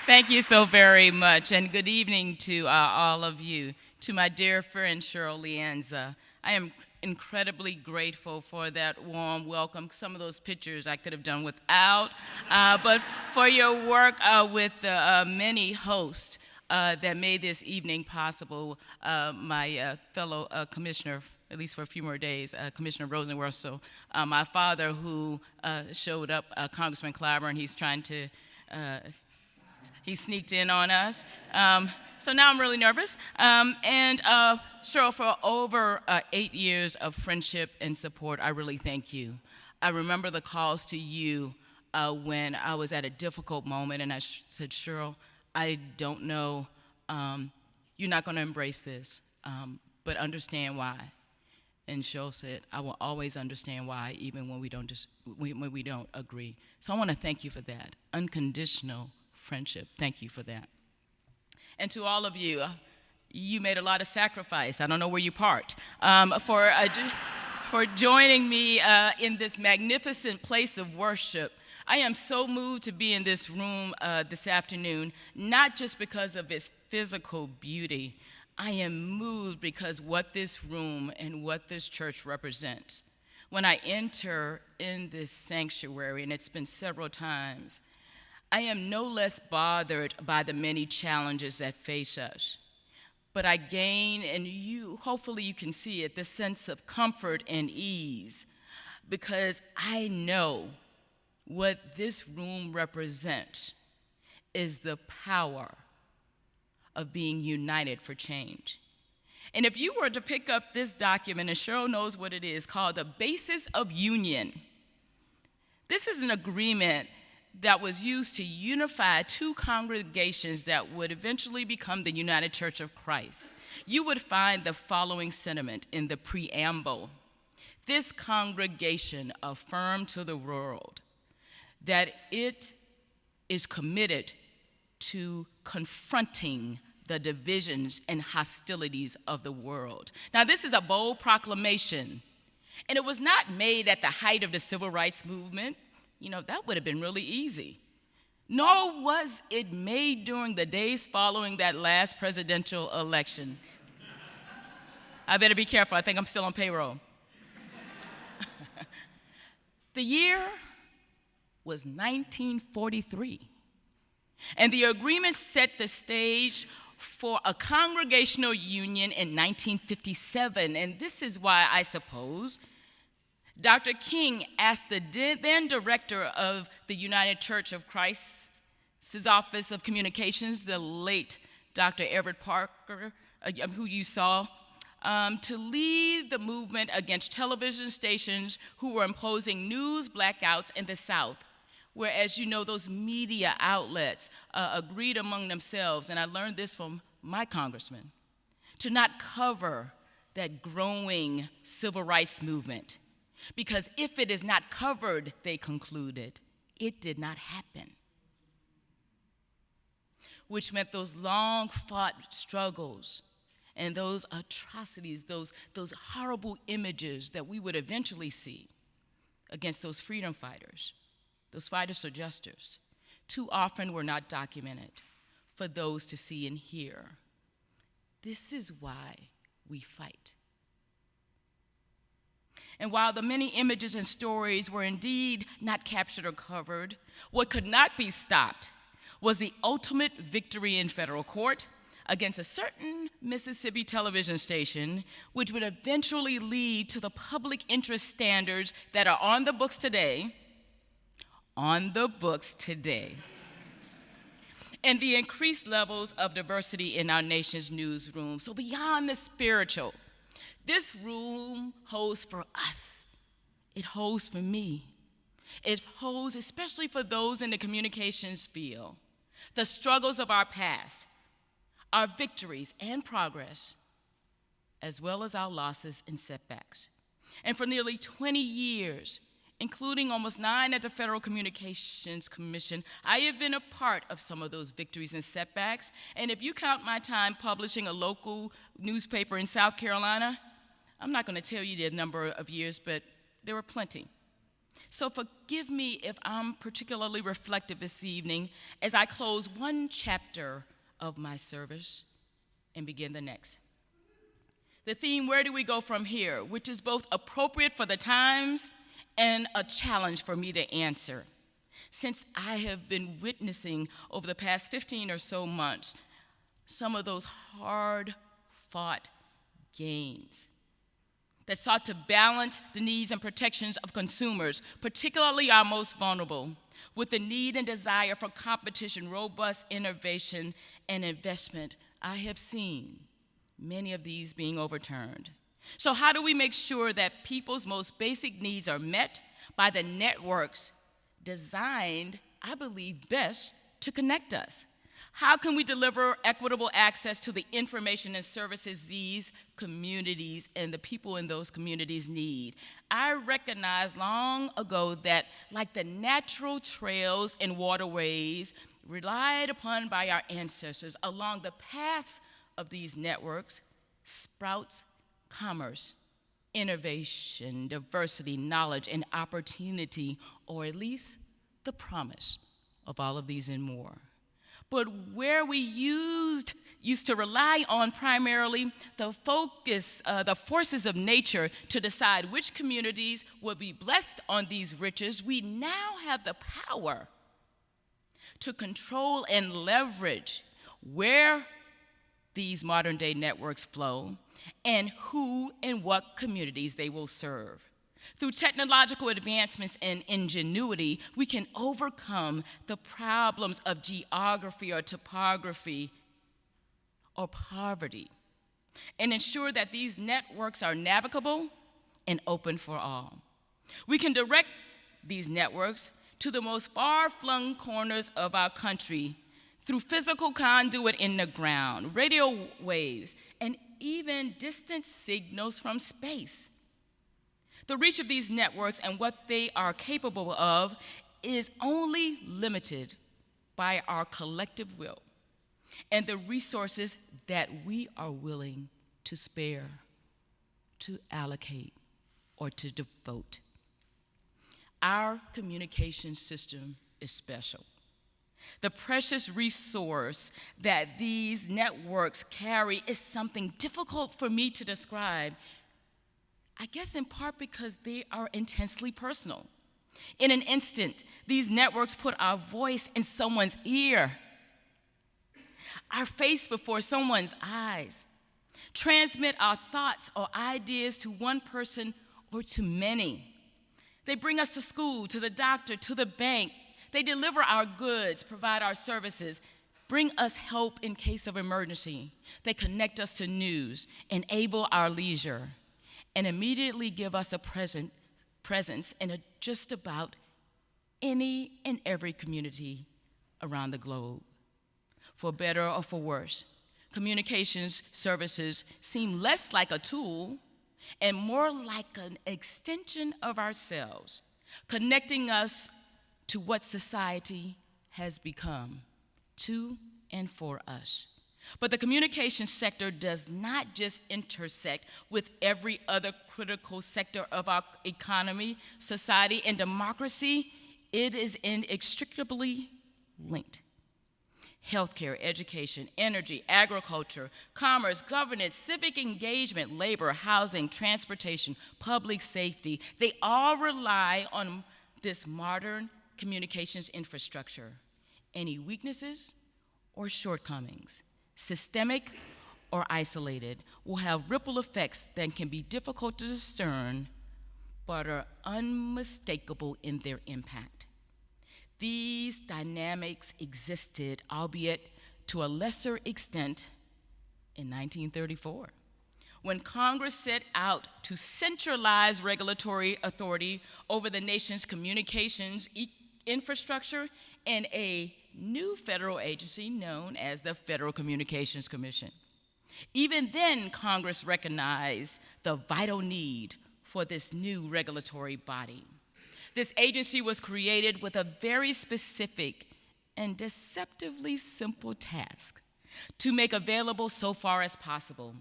Thank you so very much, and good evening to all of you. To my dear friend Cheryl Lianza, I am incredibly grateful for that warm welcome. Some of those pictures I could have done without, but for your work with the many hosts that made this evening possible. My fellow commissioner, at least for a few more days, Commissioner Rosenworth, so my father who showed up, Congressman Clyburn, he's trying to he sneaked in on us. So now I'm really nervous. And Cheryl, for over 8 years of friendship and support, I really thank you. I remember the calls to you when I was at a difficult moment, and I said, Cheryl, I don't know, you're not going to embrace this, but understand why. And Cheryl said, I will always understand why, even when we don't agree. So I want to thank you for that. Unconditional friendship. Thank you for that. And to all of you, you made a lot of sacrifice. I don't know where you parked, for joining me in this magnificent place of worship. I am so moved to be in this room this afternoon, not just because of its physical beauty. I am moved because what this room and what this church represents. When I enter in this sanctuary, and it's been several times, I am no less bothered by the many challenges that face us, but I gain, and hopefully you can see it, this sense of comfort and ease, because I know what this room represents is the power of being united for change. And if you were to pick up this document, and Cheryl knows what it is, called the Basis of Union, this is an agreement that was used to unify two congregations that would eventually become the United Church of Christ. You would find the following sentiment in the preamble. This congregation affirmed to the world that it is committed to confronting the divisions and hostilities of the world. Now, this is a bold proclamation, and it was not made at the height of the civil rights movement. You know, that would have been really easy. Nor was it made during the days following that last presidential election. I better be careful. I think I'm still on payroll. The year was 1943. And the agreement set the stage for a congregational union in 1957. And this is why I suppose Dr. King asked the then director of the United Church of Christ's Office of Communications, the late Dr. Everett Parker, who you saw, to lead the movement against television stations who were imposing news blackouts in the South, where, as you know, those media outlets agreed among themselves, and I learned this from my congressman, to not cover that growing civil rights movement. Because if it is not covered, they concluded, it did not happen. Which meant those long-fought struggles and those atrocities, those horrible images that we would eventually see against those freedom fighters, those fighters for justice, too often were not documented for those to see and hear. This is why we fight. And while the many images and stories were indeed not captured or covered, what could not be stopped was the ultimate victory in federal court against a certain Mississippi television station, which would eventually lead to the public interest standards that are on the books today, and the increased levels of diversity in our nation's newsroom. So beyond the spiritual, this room holds for us. It holds for me. It holds, especially for those in the communications field, the struggles of our past, our victories and progress, as well as our losses and setbacks. And for nearly 20 years, including almost 9 at the Federal Communications Commission, I have been a part of some of those victories and setbacks. And if you count my time publishing a local newspaper in South Carolina, I'm not going to tell you the number of years, but there were plenty. So forgive me if I'm particularly reflective this evening as I close one chapter of my service and begin the next. The theme, where do we go from here, which is both appropriate for the times and a challenge for me to answer. Since I have been witnessing over the past 15 or so months some of those hard-fought gains that sought to balance the needs and protections of consumers, particularly our most vulnerable, with the need and desire for competition, robust innovation, and investment, I have seen many of these being overturned. So how do we make sure that people's most basic needs are met by the networks designed, I believe, best to connect us? How can we deliver equitable access to the information and services these communities and the people in those communities need? I recognized long ago that, like the natural trails and waterways relied upon by our ancestors, along the paths of these networks sprouts commerce, innovation, diversity, knowledge, and opportunity, or at least the promise of all of these and more. But where we used to rely on primarily the forces of nature to decide which communities would be blessed on these riches, we now have the power to control and leverage where these modern-day networks flow and who and what communities they will serve. Through technological advancements and ingenuity, we can overcome the problems of geography or topography or poverty and ensure that these networks are navigable and open for all. We can direct these networks to the most far-flung corners of our country through physical conduit in the ground, radio waves, and even distant signals from space. The reach of these networks and what they are capable of is only limited by our collective will and the resources that we are willing to spare, to allocate, or to devote. Our communication system is special. The precious resource that these networks carry is something difficult for me to describe, I guess in part because they are intensely personal. In an instant, these networks put our voice in someone's ear, our face before someone's eyes, transmit our thoughts or ideas to one person or to many. They bring us to school, to the doctor, to the bank. They deliver our goods, provide our services, bring us help in case of emergency. They connect us to news, enable our leisure, and immediately give us a presence in just about any and every community around the globe. For better or for worse, communications services seem less like a tool and more like an extension of ourselves, connecting us to what society has become, to and for us. But the communications sector does not just intersect with every other critical sector of our economy, society, and democracy. It is inextricably linked. Healthcare, education, energy, agriculture, commerce, governance, civic engagement, labor, housing, transportation, public safety, they all rely on this modern communications infrastructure. Any weaknesses or shortcomings, systemic or isolated, will have ripple effects that can be difficult to discern, but are unmistakable in their impact. These dynamics existed, albeit to a lesser extent, in 1934, when Congress set out to centralize regulatory authority over the nation's communications infrastructure in a new federal agency known as the Federal Communications Commission. Even then, Congress recognized the vital need for this new regulatory body. This agency was created with a very specific and deceptively simple task: to make available, so far as possible,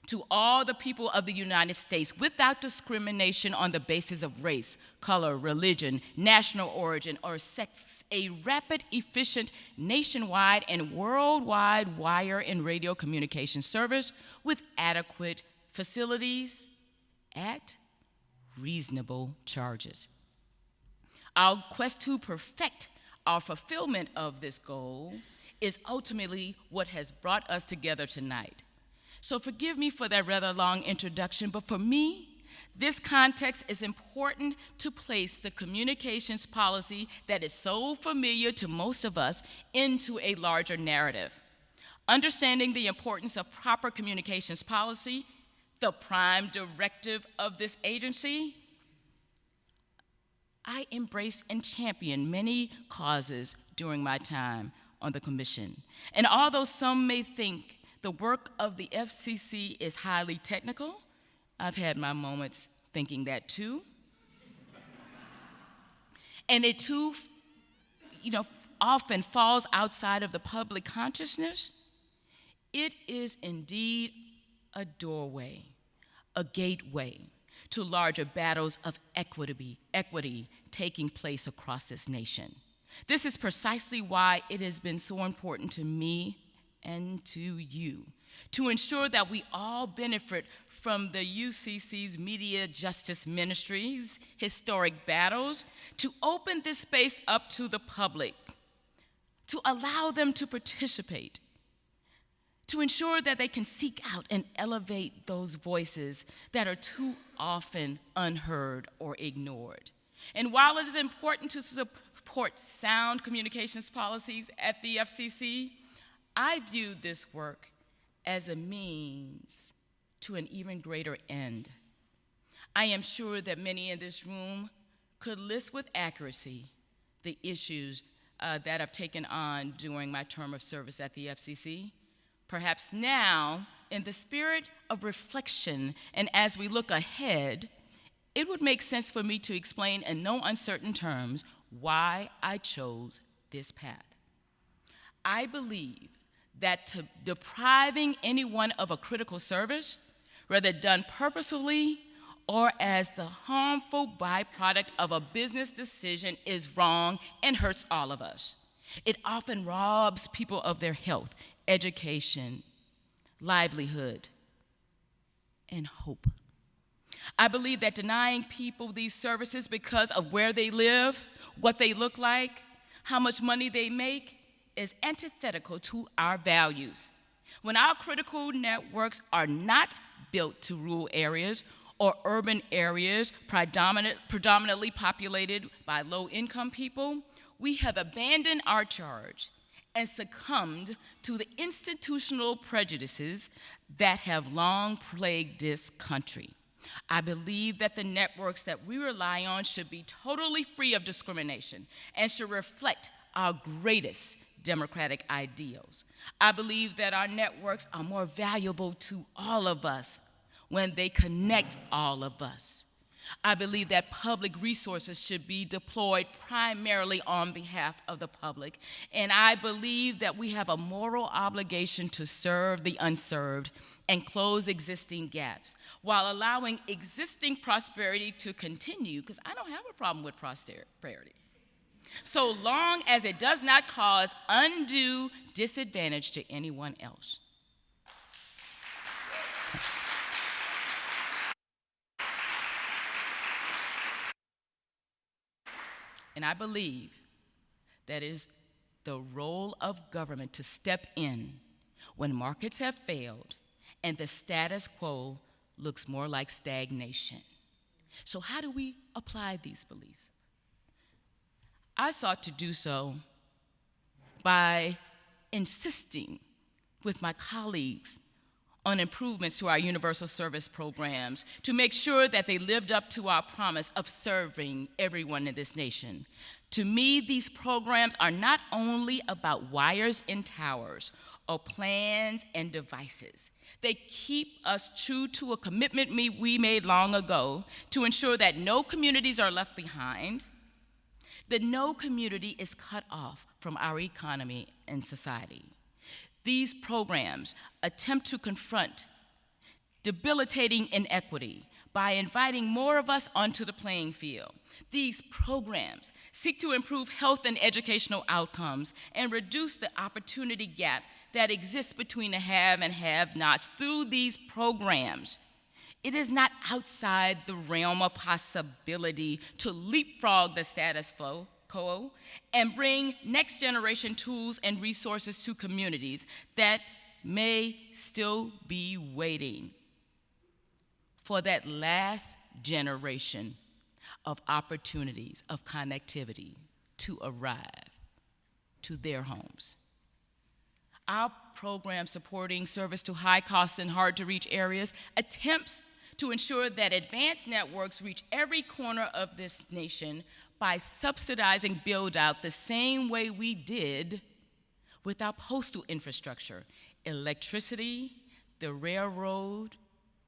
to all the people of the United States without discrimination on the basis of race, color, religion, national origin, or sex, a rapid, efficient, nationwide, and worldwide wire and radio communication service with adequate facilities at reasonable charges. Our quest to perfect our fulfillment of this goal is ultimately what has brought us together tonight. So forgive me for that rather long introduction, but for me, this context is important to place the communications policy that is so familiar to most of us into a larger narrative. Understanding the importance of proper communications policy, the prime directive of this agency, I embraced and championed many causes during my time on the commission. And although some may think the work of the FCC is highly technical, I've had my moments thinking that too. And it too, often falls outside of the public consciousness. It is indeed a doorway, a gateway to larger battles of equity taking place across this nation. This is precisely why it has been so important to me and to you to ensure that we all benefit from the UCC's Media Justice Ministry's historic battles, to open this space up to the public, to allow them to participate, to ensure that they can seek out and elevate those voices that are too often unheard or ignored. And while it is important to support sound communications policies at the FCC, I view this work as a means to an even greater end. I am sure that many in this room could list with accuracy the issues that I've taken on during my term of service at the FCC. Perhaps now, in the spirit of reflection and as we look ahead, it would make sense for me to explain in no uncertain terms why I chose this path. I believe that depriving anyone of a critical service, whether done purposefully or as the harmful byproduct of a business decision, is wrong and hurts all of us. It often robs people of their health, education, livelihood, and hope. I believe that denying people these services because of where they live, what they look like, how much money they make, is antithetical to our values. When our critical networks are not built to rural areas or urban areas predominantly populated by low-income people, we have abandoned our charge and succumbed to the institutional prejudices that have long plagued this country. I believe that the networks that we rely on should be totally free of discrimination and should reflect our greatest democratic ideals. I believe that our networks are more valuable to all of us when they connect all of us. I believe that public resources should be deployed primarily on behalf of the public, and I believe that we have a moral obligation to serve the unserved and close existing gaps while allowing existing prosperity to continue, because I don't have a problem with prosperity, so long as it does not cause undue disadvantage to anyone else. And I believe that it is the role of government to step in when markets have failed and the status quo looks more like stagnation. So how do we apply these beliefs? I sought to do so by insisting with my colleagues on improvements to our universal service programs to make sure that they lived up to our promise of serving everyone in this nation. To me, these programs are not only about wires and towers or plans and devices. They keep us true to a commitment we made long ago to ensure that no communities are left behind, that no community is cut off from our economy and society. These programs attempt to confront debilitating inequity by inviting more of us onto the playing field. These programs seek to improve health and educational outcomes and reduce the opportunity gap that exists between the have and have-nots through these programs. It is not outside the realm of possibility to leapfrog the status quo and bring next generation tools and resources to communities that may still be waiting for that last generation of opportunities of connectivity to arrive to their homes. Our program supporting service to high-cost and hard-to-reach areas attempts to ensure that advanced networks reach every corner of this nation by subsidizing build-out the same way we did with our postal infrastructure, electricity, the railroad,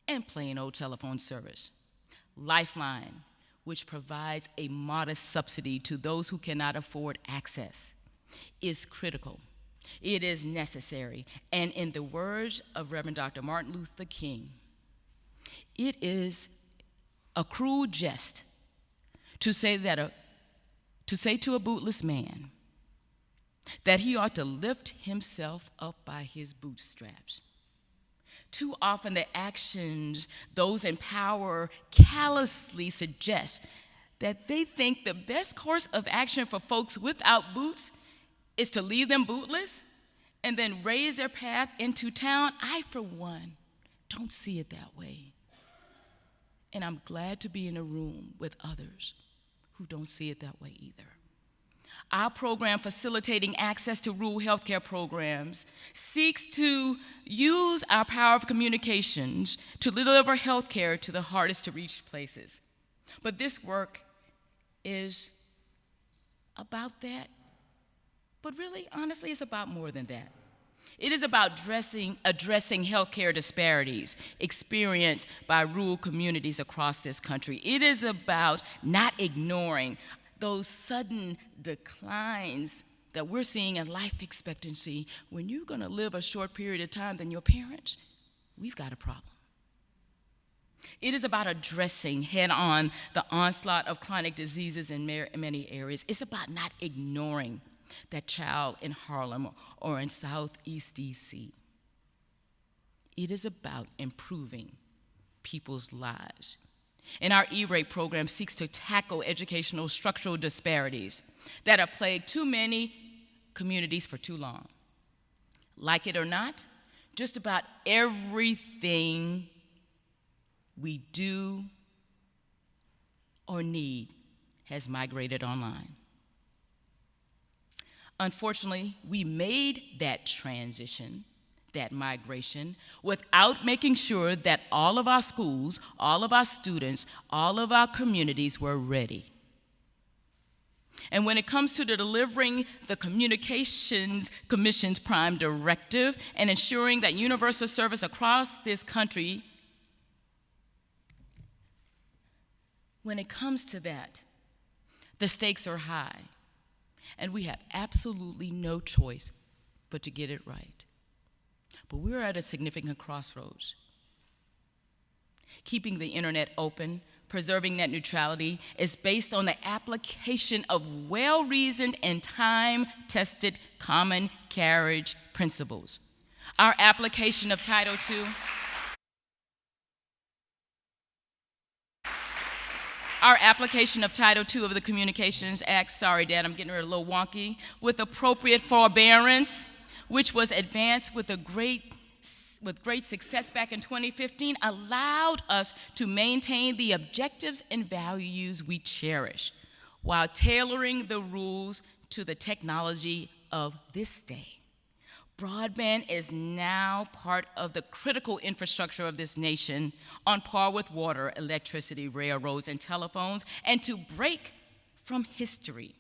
and plain old telephone service. Lifeline, which provides a modest subsidy to those who cannot afford access, is critical. It is necessary, and in the words of Reverend Dr. Martin Luther King, it is a cruel jest to say to a bootless man that he ought to lift himself up by his bootstraps. Too often the actions those in power callously suggest that they think the best course of action for folks without boots is to leave them bootless and then raise their path into town. I, for one, don't see it that way. And I'm glad to be in a room with others who don't see it that way either. Our program facilitating access to rural healthcare programs seeks to use our power of communications to deliver healthcare to the hardest to reach places. But this work is about that. But really, honestly, it's about more than that. It is about addressing healthcare disparities experienced by rural communities across this country. It is about not ignoring those sudden declines that we're seeing in life expectancy. When you're going to live a short period of time than your parents, we've got a problem. It is about addressing head-on the onslaught of chronic diseases in many areas. It's about not ignoring that child in Harlem or in Southeast DC. It is about improving people's lives. And our E-rate program seeks to tackle educational structural disparities that have plagued too many communities for too long. Like it or not, just about everything we do or need has migrated online. Unfortunately, we made that transition, that migration, without making sure that all of our schools, all of our students, all of our communities were ready. And when it comes to delivering the Communications Commission's prime directive and ensuring that universal service across this country, when it comes to that, the stakes are high. And we have absolutely no choice but to get it right. But we're at a significant crossroads. Keeping the internet open, preserving net neutrality, is based on the application of well-reasoned and time-tested common carriage principles. Our application of Title II of the Communications Act, sorry, Dad, I'm getting a little wonky, with appropriate forbearance, which was advanced with great success back in 2015, allowed us to maintain the objectives and values we cherish while tailoring the rules to the technology of this day. Broadband is now part of the critical infrastructure of this nation, on par with water, electricity, railroads, and telephones, and to break from history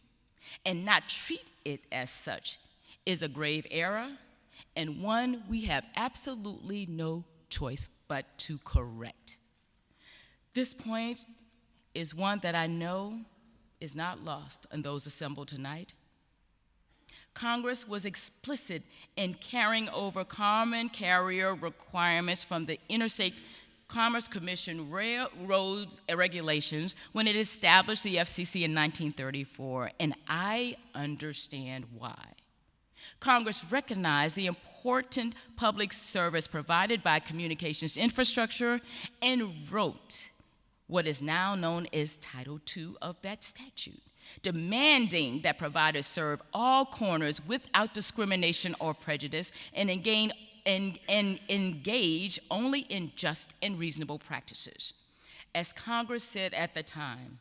and not treat it as such is a grave error and one we have absolutely no choice but to correct. This point is one that I know is not lost on those assembled tonight. Congress was explicit in carrying over common carrier requirements from the Interstate Commerce Commission railroads regulations when it established the FCC in 1934, and I understand why. Congress recognized the important public service provided by communications infrastructure and wrote what is now known as Title II of that statute, demanding that providers serve all corners without discrimination or prejudice and engage only in just and reasonable practices. As Congress said at the time,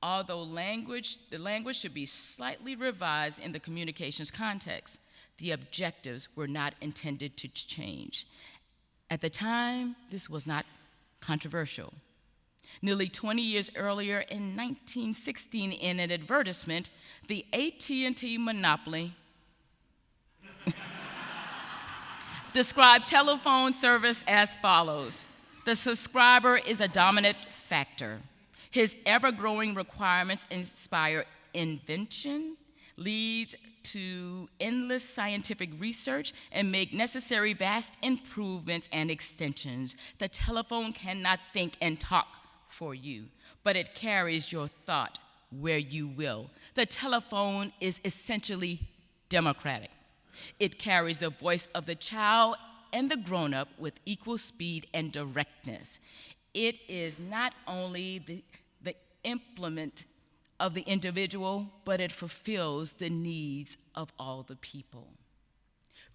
although the language should be slightly revised in the communications context, the objectives were not intended to change. At the time, this was not controversial. Nearly 20 years earlier, in 1916, in an advertisement, the AT&T monopoly described telephone service as follows: the subscriber is a dominant factor. His ever-growing requirements inspire invention, lead to endless scientific research, and make necessary vast improvements and extensions. The telephone cannot think and talk for you, but it carries your thought where you will. The telephone is essentially democratic. It carries the voice of the child and the grown-up with equal speed and directness. It is not only the implement of the individual, but it fulfills the needs of all the people.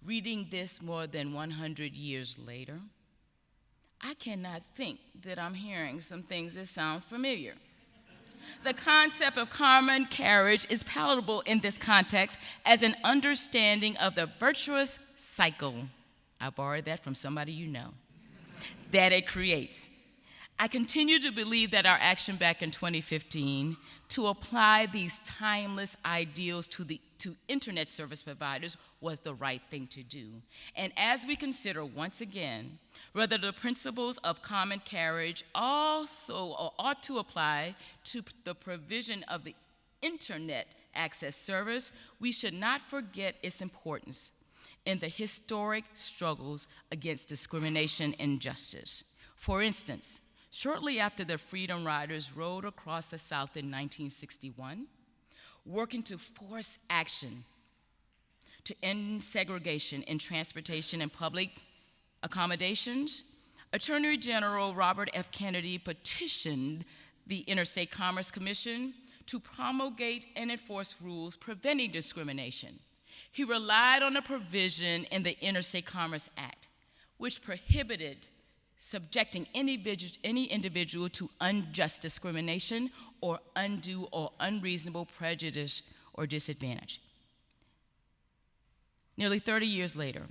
Reading this more than 100 years later, I cannot think that I'm hearing some things that sound familiar. The concept of common carriage is palatable in this context as an understanding of the virtuous cycle, I borrowed that from somebody you know, that it creates. I continue to believe that our action back in 2015 to apply these timeless ideals to internet service providers was the right thing to do. And as we consider once again whether the principles of common carriage also ought to apply to the provision of the internet access service, we should not forget its importance in the historic struggles against discrimination and justice. For instance, shortly after the Freedom Riders rode across the South in 1961, working to force action to end segregation in transportation and public accommodations, Attorney General Robert F. Kennedy petitioned the Interstate Commerce Commission to promulgate and enforce rules preventing discrimination. He relied on a provision in the Interstate Commerce Act, which prohibited subjecting any individual to unjust discrimination or undue or unreasonable prejudice or disadvantage. Nearly 30 years later,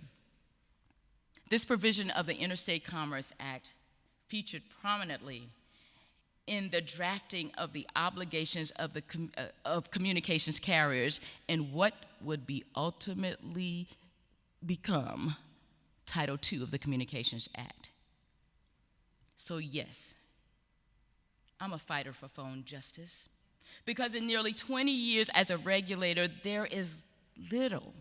this provision of the Interstate Commerce Act featured prominently in the drafting of the obligations of communications carriers in what would be ultimately become Title II of the Communications Act. So yes, I'm a fighter for phone justice, because in nearly 20 years as a regulator, there is little.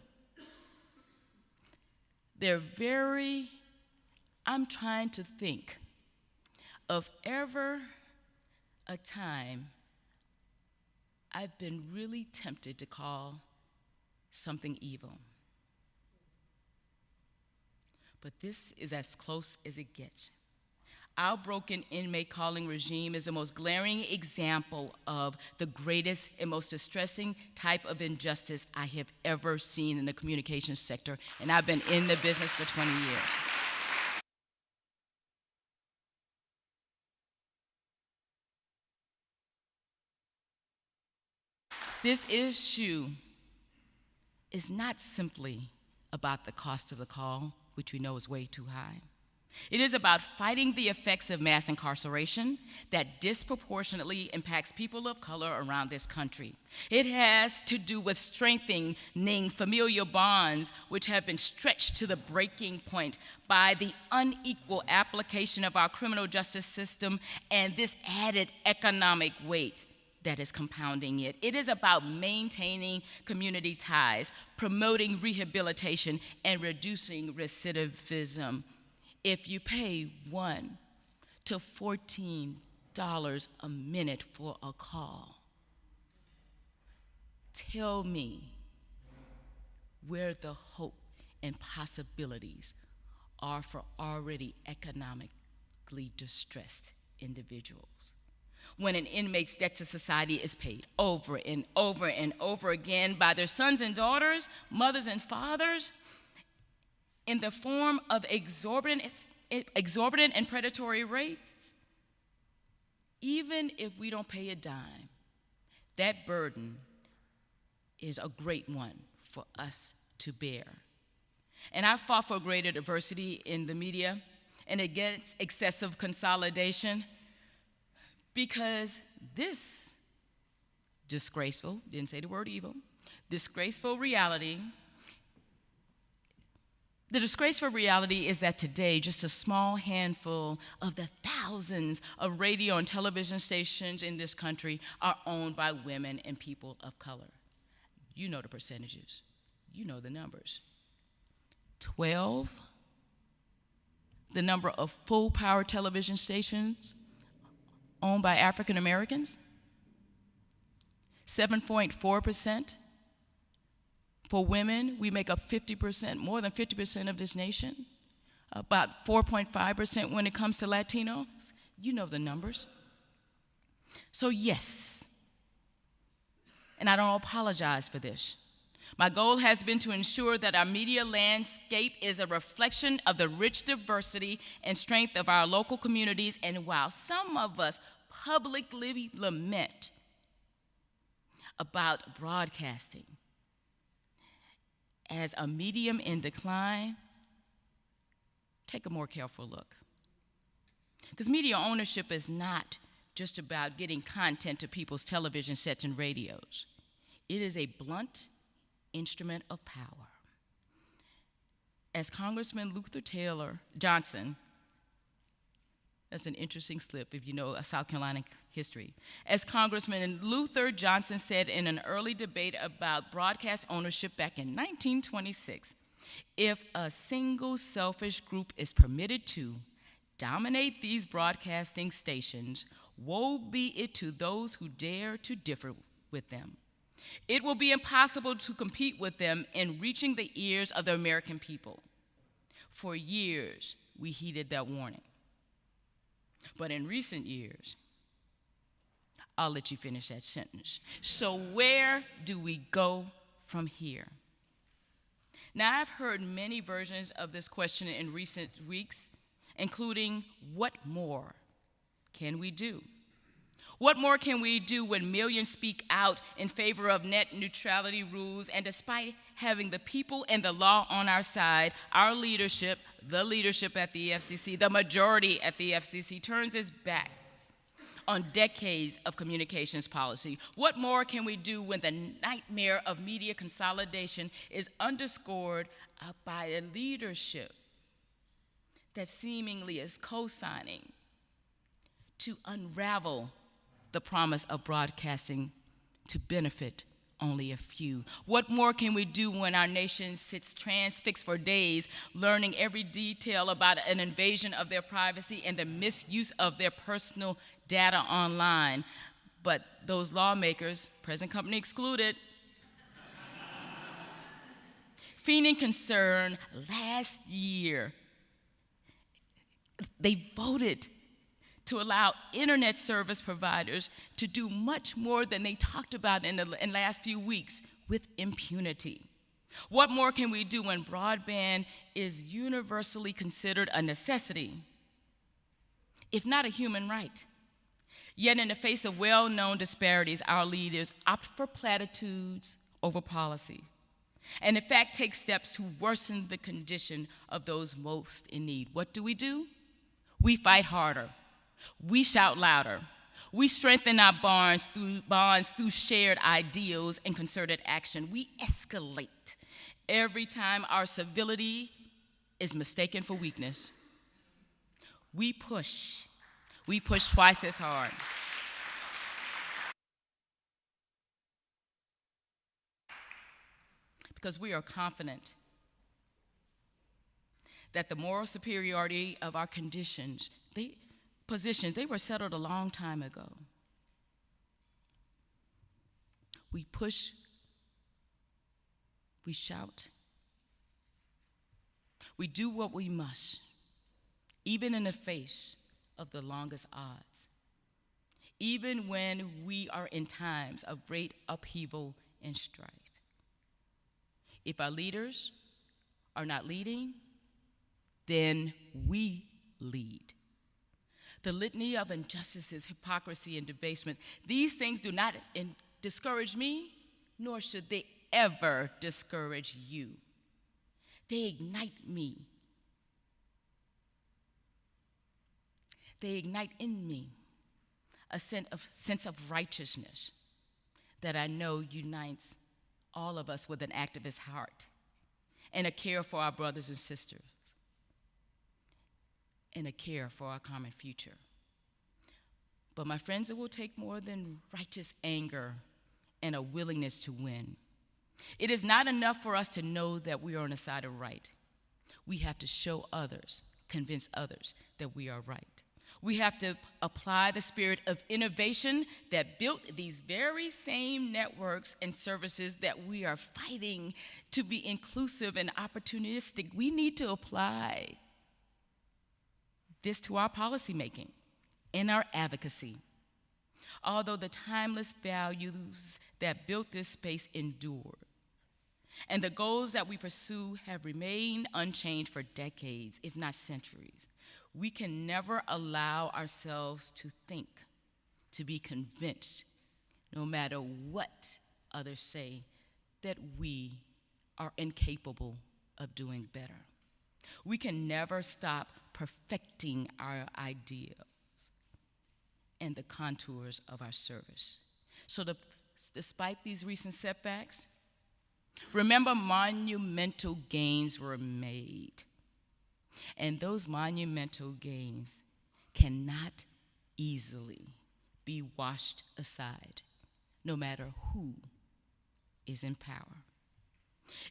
I'm trying to think of ever a time I've been really tempted to call something evil. But this is as close as it gets. Our broken inmate calling regime is the most glaring example of the greatest and most distressing type of injustice I have ever seen in the communications sector, and I've been in the business for 20 years. This issue is not simply about the cost of the call, which we know is way too high. It is about fighting the effects of mass incarceration that disproportionately impacts people of color around this country. It has to do with strengthening familial bonds, which have been stretched to the breaking point by the unequal application of our criminal justice system and this added economic weight. that is compounding it. It is about maintaining community ties, promoting rehabilitation, and reducing recidivism. If you pay $1 to $14 a minute for a call, tell me where the hope and possibilities are for already economically distressed individuals. When an inmate's debt to society is paid over and over and over again by their sons and daughters, mothers and fathers, in the form of exorbitant and predatory rates, even if we don't pay a dime, that burden is a great one for us to bear. And I've fought for greater diversity in the media and against excessive consolidation, because this disgraceful, didn't say the word evil, disgraceful reality, the disgraceful reality is that today, just a small handful of the thousands of radio and television stations in this country are owned by women and people of color. You know the percentages. You know the numbers. 12, the number of full-power television stations owned by African Americans. 7.4%. For women, we make up 50%, more than 50% of this nation. About 4.5% when it comes to Latinos. You know the numbers. So yes, and I don't apologize for this. My goal has been to ensure that our media landscape is a reflection of the rich diversity and strength of our local communities, and while some of us publicly lament about broadcasting as a medium in decline, take a more careful look. Because media ownership is not just about getting content to people's television sets and radios. It is a blunt instrument of power. As Congressman Luther Taylor Johnson, that's an interesting slip if you know South Carolina history. As Congressman Luther Johnson said in an early debate about broadcast ownership back in 1926, if a single selfish group is permitted to dominate these broadcasting stations, woe be it to those who dare to differ with them. It will be impossible to compete with them in reaching the ears of the American people. For years, we heeded that warning. But in recent years, I'll let you finish that sentence. So where do we go from here? Now, I've heard many versions of this question in recent weeks, including, what more can we do? What more can we do when millions speak out in favor of net neutrality rules, and despite having the people and the law on our side, our leadership, the leadership at the FCC, the majority at the FCC, turns its back on decades of communications policy? What more can we do when the nightmare of media consolidation is underscored by a leadership that seemingly is co-signing to unravel the promise of broadcasting to benefit only a few? What more can we do when our nation sits transfixed for days, learning every detail about an invasion of their privacy and the misuse of their personal data online? But those lawmakers, present company excluded, feigning concern last year, they voted to allow internet service providers to do much more than they talked about in the last few weeks with impunity. What more can we do when broadband is universally considered a necessity, if not a human right? Yet in the face of well-known disparities, our leaders opt for platitudes over policy, and in fact take steps to worsen the condition of those most in need. What do? We fight harder. We shout louder. We strengthen our bonds through shared ideals and concerted action. We escalate every time our civility is mistaken for weakness. We push twice as hard. because we are confident that the moral superiority of our positions, they were settled a long time ago. We push, we shout, we do what we must, even in the face of the longest odds, even when we are in times of great upheaval and strife. If our leaders are not leading, then we lead. The litany of injustices, hypocrisy, and debasement, these things do not discourage me, nor should they ever discourage you. They ignite me. They ignite in me a sense of righteousness that I know unites all of us with an activist heart and a care for our brothers and sisters and a care for our common future. But my friends, it will take more than righteous anger and a willingness to win. It is not enough for us to know that we are on the side of right. We have to show others, convince others that we are right. We have to apply the spirit of innovation that built these very same networks and services that we are fighting to be inclusive and opportunistic. We need to apply this to our policymaking and our advocacy. Although the timeless values that built this space endure, and the goals that we pursue have remained unchanged for decades, if not centuries, we can never allow ourselves to think, to be convinced, no matter what others say, that we are incapable of doing better. We can never stop perfecting our ideals and the contours of our service. So despite these recent setbacks, remember, monumental gains were made. And those monumental gains cannot easily be washed aside, no matter who is in power.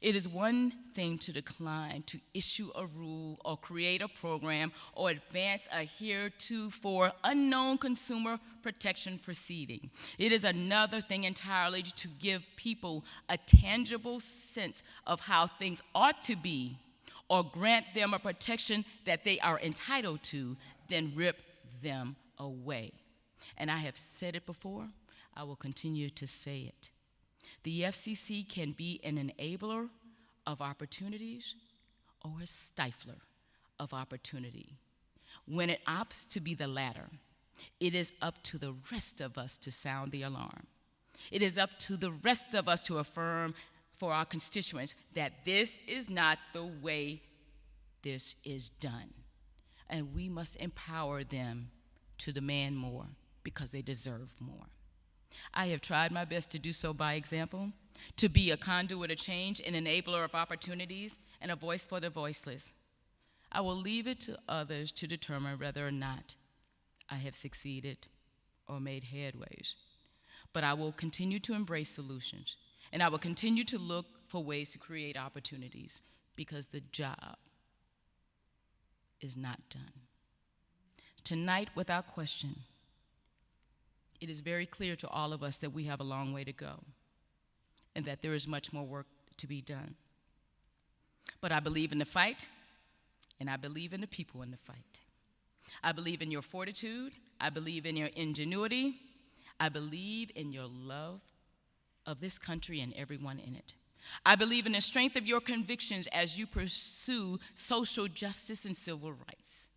It is one thing to decline to issue a rule or create a program or advance a heretofore unknown consumer protection proceeding. It is another thing entirely to give people a tangible sense of how things ought to be or grant them a protection that they are entitled to, then rip them away. And I have said it before, I will continue to say it. The FCC can be an enabler of opportunities or a stifler of opportunity. When it opts to be the latter, it is up to the rest of us to sound the alarm. It is up to the rest of us to affirm for our constituents that this is not the way this is done. And we must empower them to demand more because they deserve more. I have tried my best to do so by example, to be a conduit of change, an enabler of opportunities, and a voice for the voiceless. I will leave it to others to determine whether or not I have succeeded or made headways. But I will continue to embrace solutions, and I will continue to look for ways to create opportunities because the job is not done. Tonight, without question, it is very clear to all of us that we have a long way to go and that there is much more work to be done. But I believe in the fight, and I believe in the people in the fight. I believe in your fortitude. I believe in your ingenuity. I believe in your love of this country and everyone in it. I believe in the strength of your convictions as you pursue social justice and civil rights.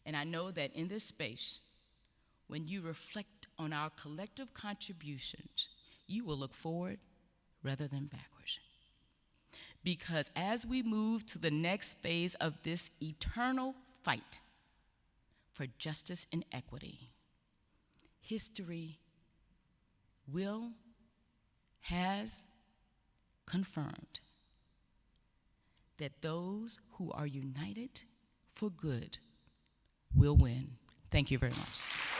And I know that in this space, when you reflect on our collective contributions, you will look forward rather than backwards. Because as we move to the next phase of this eternal fight for justice and equity, history has confirmed that those who are united for good will win. Thank you very much.